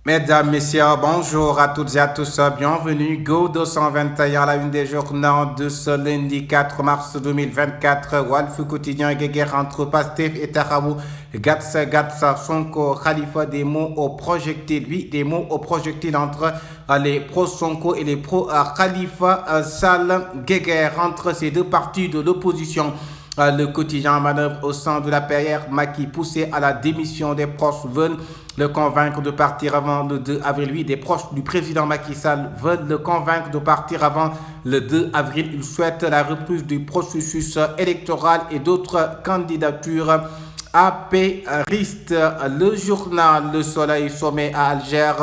Mesdames, Messieurs, bonjour à toutes et à tous, bienvenue. Go 221 à la une des journaux de ce lundi 4 mars 2024. Walf Quotidien, guerre entre Pastef et Tahabou. Gatsa, Sonko, Khalifa, des mots au projectile. Oui, des mots au projectile entre les pro-Sonko et les pro-Khalifa. Sale guerre entre ces deux partis de l'opposition. Le quotidien en manœuvre au sein de la PR, Macky poussé à la démission des proches veulent le convaincre de partir avant le 2 avril. Oui, des proches du président Macky Sall veulent le convaincre de partir avant le 2 avril. Ils souhaitent la reprise du processus électoral et d'autres candidatures apéristes. Le journal Le Soleil, sommet à Alger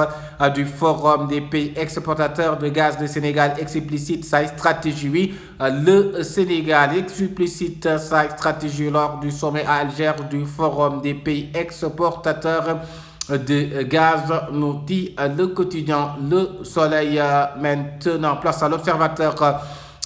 du Forum des pays exportateurs de gaz du Sénégal explicite sa stratégie. Oui, le Sénégal explicite sa stratégie lors du sommet à Alger du Forum des pays exportateurs de gaz, nous dit le quotidien Le Soleil. Maintenant, place à l'observateur.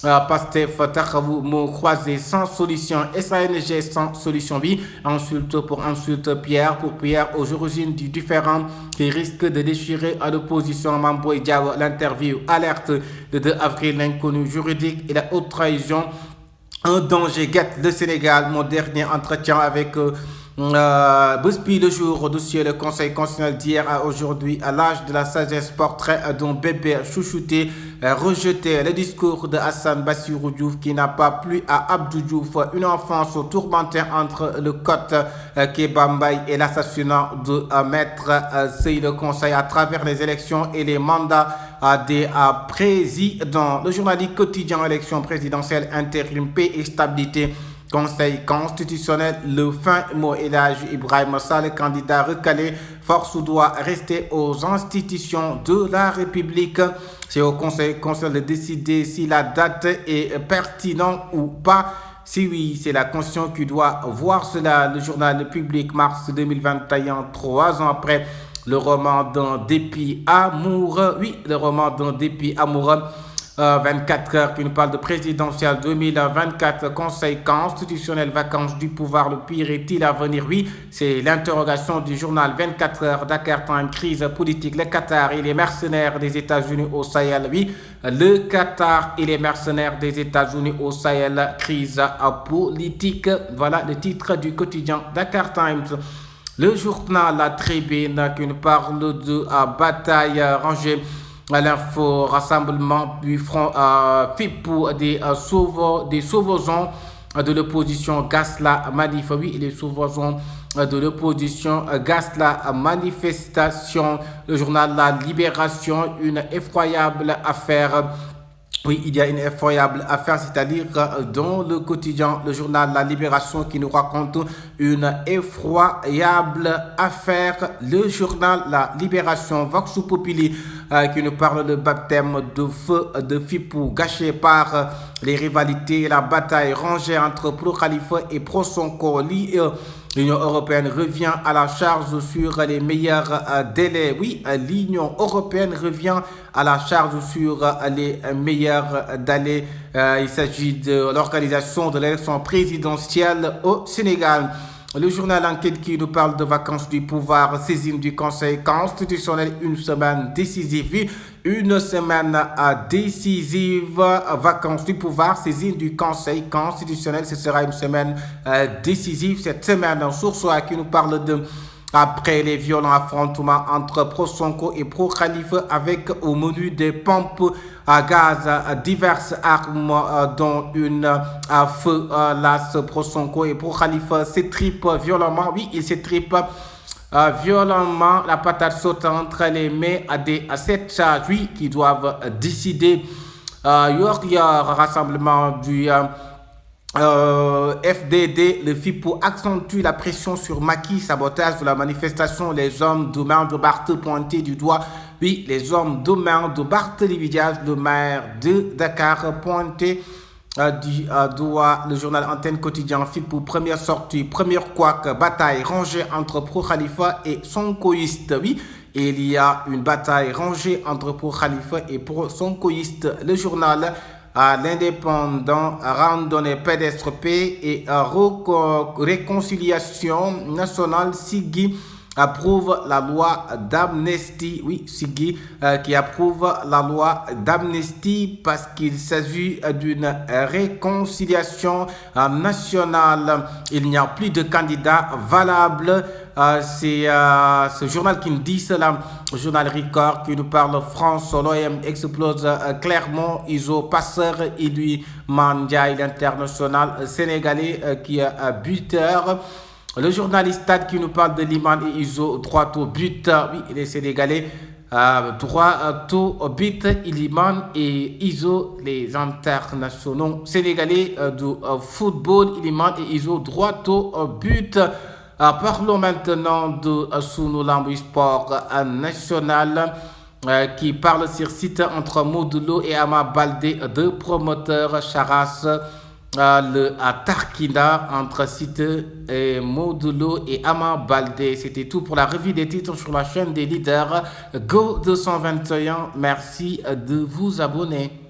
Pastef, Tahabou, mots croisés sans solution, SANG sans solution, oui, insulte pour insulte, pierre pour pierre, aux origines du différent qui risque de déchirer à l'opposition. Mamboy Diaw, l'interview, alerte le 2 avril, l'inconnu juridique et la haute trahison. Un danger guette le Sénégal, mon dernier entretien avec Buspi le jour, dossier le Conseil constitutionnel d'hier à aujourd'hui, à l'âge de la sagesse, portrait d'un bébé chouchouté, rejeté le discours de Hassan Bassirou Diouf qui n'a pas plu à Abdou Diouf, une enfance tourmentée entre le Côte Kebambaye et l'assassinat de Maître Sey. Le Conseil à travers les élections et les mandats des présidents. Le journal quotidien, élection présidentielle, intérim, paix et stabilité. Conseil constitutionnel, le fin mot. Elhadji Ibrahima Sall, candidat recalé, force doit rester aux institutions de la République. C'est au Conseil constitutionnel de décider si la date est pertinente ou pas. Si oui, c'est la Constitution qui doit voir cela. Le journal Public, mars 2021, 3 ans après le roman d'un dépit amoureux. Oui, le roman d'un dépit amoureux. 24 heures qui nous parle de présidentielle 2024, Conseil constitutionnel, vacances du pouvoir, le pire est-il à venir? Oui, c'est l'interrogation du journal 24 heures. Dakar Time, crise politique, le Qatar et les mercenaires des États-Unis au Sahel. Oui, le Qatar et les mercenaires des États-Unis au Sahel, crise politique. Voilà le titre du quotidien Dakar Times. Le journal La Tribune qui nous parle de bataille rangée. À l'info, rassemblement du front FIPou des sauvaisons de l'opposition, Gasla manif. Oui, les sauvaisons de l'opposition, Gasla manifestation. Le journal La Libération, une effroyable affaire. Oui, il y a une effroyable affaire, c'est-à-dire dans le quotidien, le journal La Libération qui nous raconte une effroyable affaire. Le journal La Libération, Vox Populi qui nous parle de baptême de feu de Fipou gâché par les rivalités, la bataille rangée entre pro-Khalifa et pro-Sonko. L'Union européenne revient à la charge sur les meilleurs délais. Oui, l'Union européenne revient à la charge sur les meilleurs délais. Il s'agit de l'organisation de l'élection présidentielle au Sénégal. Le journal Enquête qui nous parle de vacances du pouvoir, saisine du Conseil constitutionnel, une semaine décisive. Une semaine décisive, vacances du pouvoir, saisine du Conseil constitutionnel. Ce sera une semaine décisive. Cette semaine, source qui nous parle de après les violents affrontements entre pro-Sonko et pro-Khalifa avec au menu des pompes à gaz, diverses armes dont une à feu. Las pro-Sonko et pro-Khalifa s'étripent violemment. Oui, ils s'étripent violemment. La patate saute entre les mains à cette charge, oui, qui doivent décider. Il y a rassemblement du FDD, le FIPO accentue la pression sur Macky, sabotage de la manifestation, les hommes de main de Barthe pointés du doigt. Oui, les hommes de main de Barthélémy Dias, le maire de Dakar, pointé du doigt. Le journal Antenne Quotidien, FIPO, première sortie, première couac, bataille rangée entre pro-Khalifa et sonkoïstes. Oui, il y a une bataille rangée entre pro-Khalifa et pro-sonkoïstes. Le journal l'indépendant, randonnée pédestre, paix et réconciliation nationale, Sigui approuve la loi d'amnistie. Oui, Sigui qui approuve la loi d'amnistie parce qu'il s'agit d'une réconciliation nationale. Il n'y a plus de candidats valables. C'est ce journal qui nous dit cela, le journal Record qui nous parle France, l'OM explose Clermont, Iso passeur, et lui Mandiaye, l'international sénégalais qui est buteur. Le journaliste Stade qui nous parle de Liman et Iso, droit au but, oui, les Sénégalais. Droit au but, Iliman et Iso, les internationaux sénégalais du football, Iliman et Iso, droit au but. Parlons maintenant de Sunu Lambu Sport national qui parle sur site entre Modulo et Ama Baldé, deux promoteurs Charas. Le Tarkina entre Site et Modulo et Ama Baldé. C'était tout pour la revue des titres sur la chaîne des leaders Go 221. Merci de vous abonner.